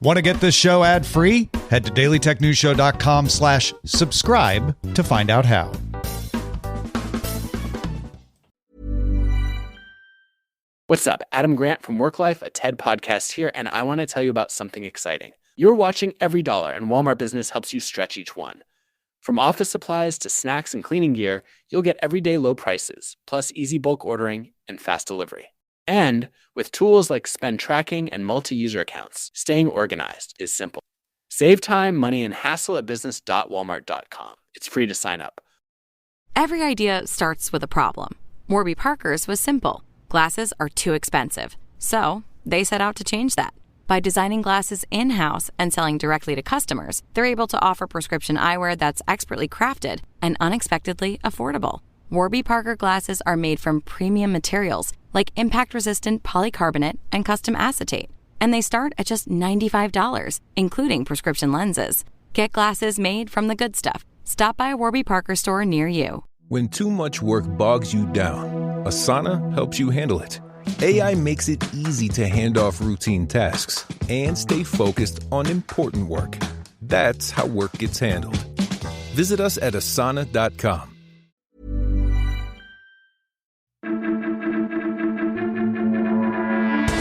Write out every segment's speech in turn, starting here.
Want to get this show ad-free? Head to dailytechnewsshow.com/subscribe to find out how. What's up? Adam Grant from Work Life, a TED podcast here, and I want to tell you about something exciting. You're watching every dollar, and Walmart Business helps you stretch each one. From office supplies to snacks and cleaning gear, you'll get everyday low prices, plus easy bulk ordering and fast delivery. And with tools like spend tracking and multi-user accounts, staying organized is simple. Save time, money, and hassle at business.walmart.com. It's free to sign up. Every idea starts with a problem. Warby Parker's was simple. Glasses are too expensive. So they set out to change that. By designing glasses in-house and selling directly to customers, they're able to offer prescription eyewear that's expertly crafted and unexpectedly affordable. Warby Parker glasses are made from premium materials like impact-resistant polycarbonate and custom acetate. And they start at just $95, including prescription lenses. Get glasses made from the good stuff. Stop by a Warby Parker store near you. When too much work bogs you down, Asana helps you handle it. AI makes it easy to hand off routine tasks and stay focused on important work. That's how work gets handled. Visit us at asana.com.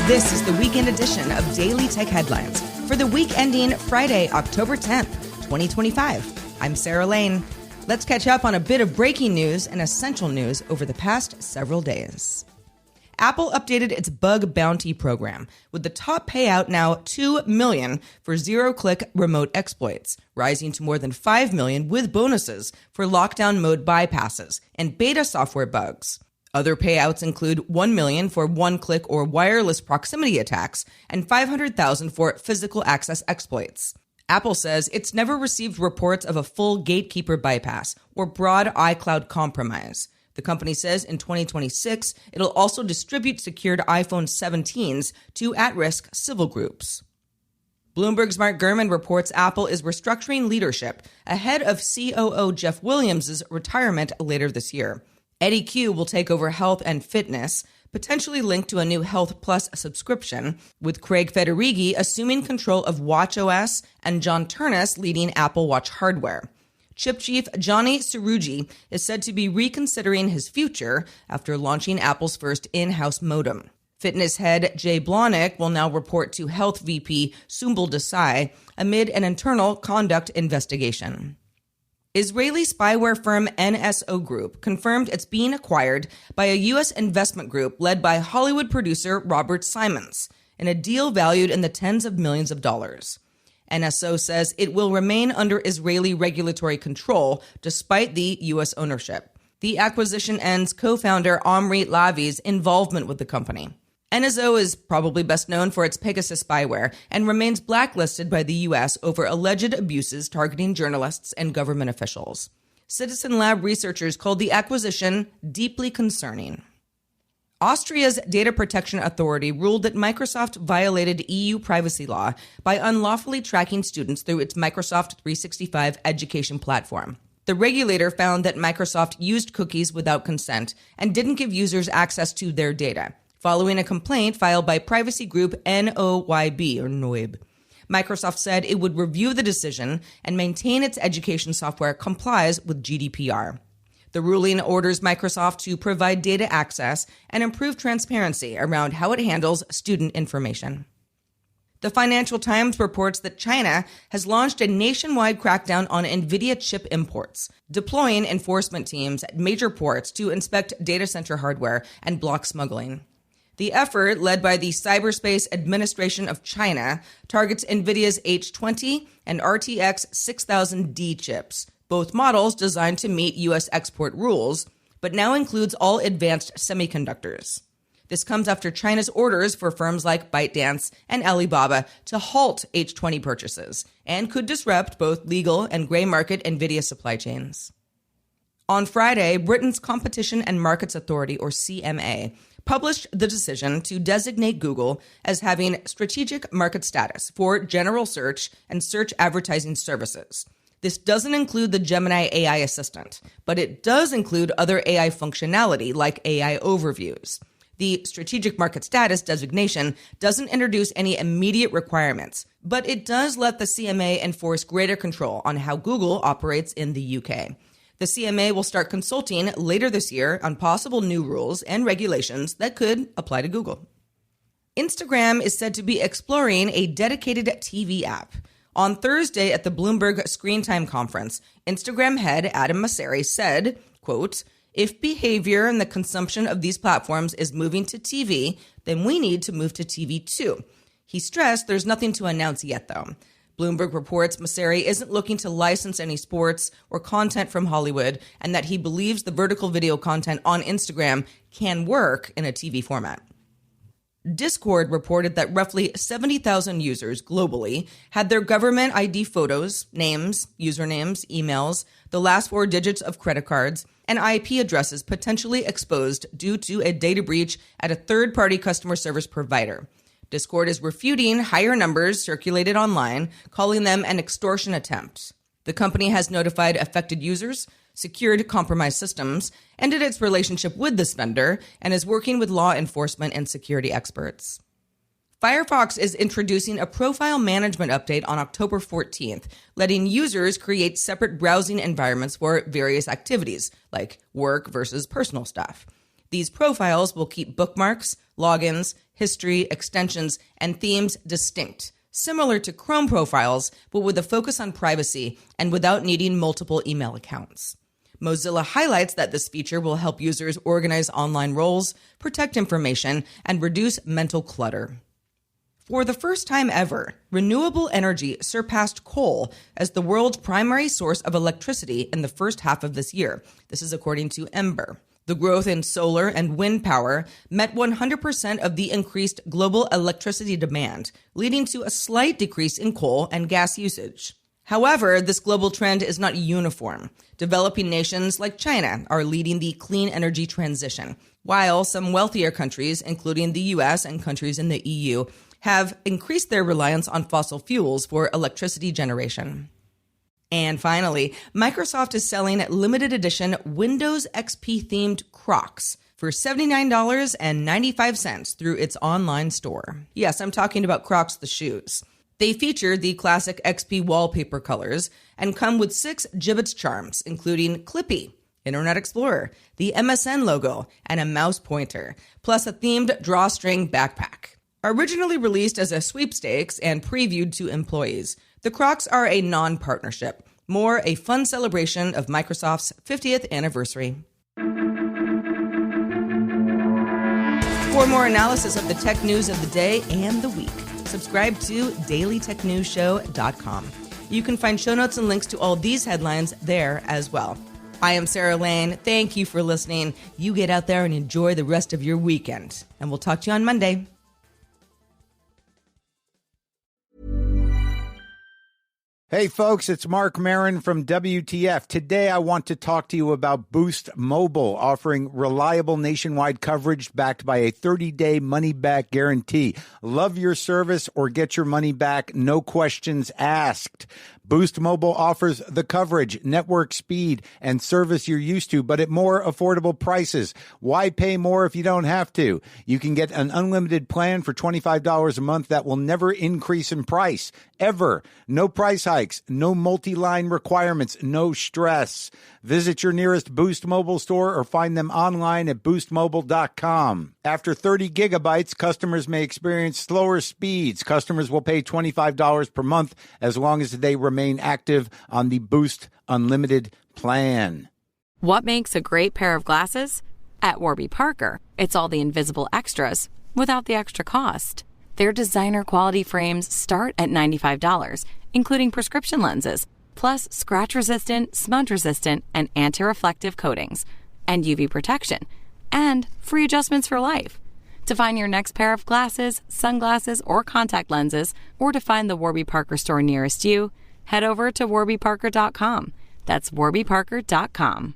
This is the weekend edition of Daily Tech Headlines for the week ending Friday, October 10th, 2025. I'm Sarah Lane. Let's catch up on a bit of breaking news and essential news over the past several days. Apple updated its bug bounty program, with the top payout now $2 million for zero-click remote exploits, rising to more than $5 million with bonuses for lockdown mode bypasses and beta software bugs. Other payouts include $1 million for one-click or wireless proximity attacks and $500,000 for physical access exploits. Apple says it's never received reports of a full gatekeeper bypass or broad iCloud compromise. The company says in 2026, it'll also distribute secured iPhone 17s to at-risk civil groups. Bloomberg's Mark Gurman reports Apple is restructuring leadership ahead of COO Jeff Williams' retirement later this year. Eddie Q will take over health and fitness, potentially linked to a new Health Plus subscription, with Craig Federighi assuming control of watchOS and John Turnus leading Apple Watch hardware. Chip chief Johnny Srouji is said to be reconsidering his future after launching Apple's first in-house modem. Fitness head Jay Blahnik will now report to Health VP Sumbul Desai amid an internal conduct investigation. Israeli spyware firm NSO Group confirmed it's being acquired by a U.S. investment group led by Hollywood producer Robert Simons in a deal valued in the tens of millions of dollars. NSO says it will remain under Israeli regulatory control despite the U.S. ownership. The acquisition ends co-founder Omri Lavi's involvement with the company. NSO is probably best known for its Pegasus spyware and remains blacklisted by the U.S. over alleged abuses targeting journalists and government officials. Citizen Lab researchers called the acquisition deeply concerning. Austria's Data Protection Authority ruled that Microsoft violated EU privacy law by unlawfully tracking students through its Microsoft 365 education platform. The regulator found that Microsoft used cookies without consent and didn't give users access to their data, following a complaint filed by privacy group NOYB. Microsoft said it would review the decision and maintain its education software complies with GDPR. The ruling orders Microsoft to provide data access and improve transparency around how it handles student information. The Financial Times reports that China has launched a nationwide crackdown on NVIDIA chip imports, deploying enforcement teams at major ports to inspect data center hardware and block smuggling. The effort, led by the Cyberspace Administration of China, targets NVIDIA's H20 and RTX 6000D chips, both models designed to meet U.S. export rules, but now includes all advanced semiconductors. This comes after China's orders for firms like ByteDance and Alibaba to halt H20 purchases and could disrupt both legal and gray market NVIDIA supply chains. On Friday, Britain's Competition and Markets Authority, or CMA, published the decision to designate Google as having strategic market status for general search and search advertising services. This doesn't include the Gemini AI assistant, but it does include other AI functionality like AI overviews. The strategic market status designation doesn't introduce any immediate requirements, but it does let the CMA enforce greater control on how Google operates in the UK. The CMA will start consulting later this year on possible new rules and regulations that could apply to Google. Instagram is said to be exploring a dedicated TV app. On Thursday at the Bloomberg Screen Time Conference, Instagram head Adam Mosseri said, quote, "If behavior and the consumption of these platforms is moving to TV, then we need to move to TV too." He stressed there's nothing to announce yet, though. Bloomberg reports Mosseri isn't looking to license any sports or content from Hollywood, and that he believes the vertical video content on Instagram can work in a TV format. Discord reported that roughly 70,000 users globally had their government ID photos, names, usernames, emails, the last 4 digits of credit cards, and IP addresses potentially exposed due to a data breach at a third-party customer service provider. Discord is refuting higher numbers circulated online, calling them an extortion attempt. The company has notified affected users, secured compromised systems, ended its relationship with this vendor, and is working with law enforcement and security experts. Firefox is introducing a profile management update on October 14th, letting users create separate browsing environments for various activities, like work versus personal stuff. These profiles will keep bookmarks, logins, history, extensions, and themes distinct, similar to Chrome profiles, but with a focus on privacy and without needing multiple email accounts. Mozilla highlights that this feature will help users organize online roles, protect information, and reduce mental clutter. For the first time ever, renewable energy surpassed coal as the world's primary source of electricity in the first half of this year. This is according to Ember. The growth in solar and wind power met 100% of the increased global electricity demand, leading to a slight decrease in coal and gas usage. However, this global trend is not uniform. Developing nations like China are leading the clean energy transition, while some wealthier countries, including the US and countries in the EU, have increased their reliance on fossil fuels for electricity generation. And finally, Microsoft is selling limited edition Windows XP-themed Crocs for $79.95 through its online store. Yes, I'm talking about Crocs the shoes. They feature the classic XP wallpaper colors and come with 6 Jibbitz charms, including Clippy, Internet Explorer, the MSN logo, and a mouse pointer, plus a themed drawstring backpack. Originally released as a sweepstakes and previewed to employees, the Crocs are a non-partnership, more a fun celebration of Microsoft's 50th anniversary. For more analysis of the tech news of the day and the week, subscribe to dailytechnewsshow.com. You can find show notes and links to all these headlines there as well. I am Sarah Lane. Thank you for listening. You get out there and enjoy the rest of your weekend. And we'll talk to you on Monday. Hey folks, it's Mark Marin from WTF. Today I want to talk to you about Boost Mobile, offering reliable nationwide coverage backed by a 30-day money-back guarantee. Love your service or get your money back, no questions asked. Boost Mobile offers the coverage, network speed, and service you're used to, but at more affordable prices. Why pay more if you don't have to? You can get an unlimited plan for $25 a month that will never increase in price, ever. No price hikes, no multi-line requirements, no stress. Visit your nearest Boost Mobile store or find them online at boostmobile.com. After 30 gigabytes, customers may experience slower speeds. Customers will pay $25 per month as long as they remain active on the Boost Unlimited plan. What makes a great pair of glasses? At Warby Parker, it's all the invisible extras without the extra cost. Their designer quality frames start at $95, including prescription lenses, plus scratch-resistant, smudge-resistant, and anti-reflective coatings, and UV protection, and free adjustments for life. To find your next pair of glasses, sunglasses, or contact lenses, or to find the Warby Parker store nearest you, head over to warbyparker.com. That's warbyparker.com.